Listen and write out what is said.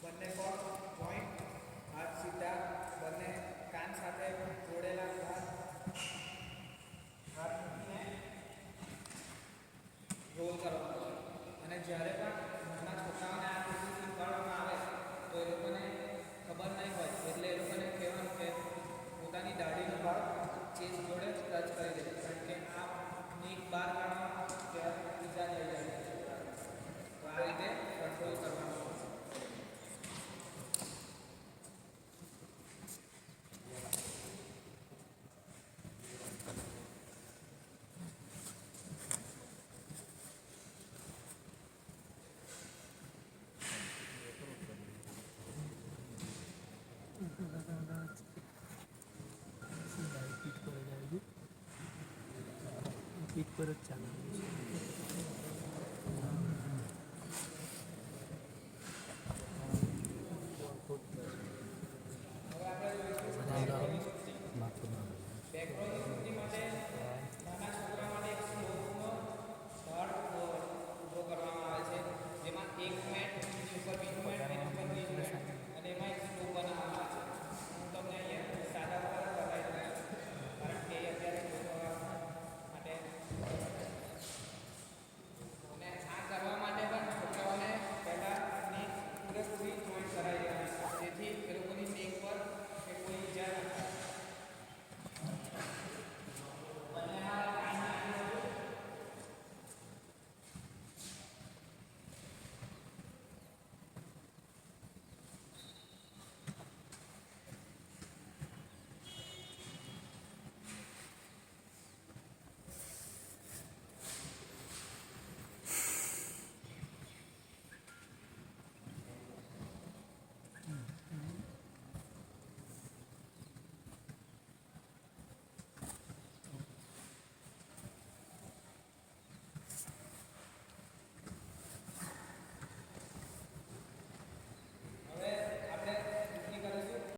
બંને પગ જોઈન્ટ, હાથ સીધા, બંને કાન સાથે જોડેલા હાથ મૂકીને રોલ કરવાનો છે. અને જ્યારે પણ નાના છોકરાઓને આ રીતે શીખવાડવામાં આવે તો એ લોકોને ખબર નહીં હોય એટલે એ લોકોને કહેવાનું કે પોતાની દાઢીનો ભાગ ચેસ જોડે ટચ કરી દે, કારણ કે આ નીક બહાર કાઢવામાં ત્યારે ઈજા થઈ જાય છે. તો આ રીતે કંટ્રોલ કરવાનું. પીઠ પર જ ચાલે છે.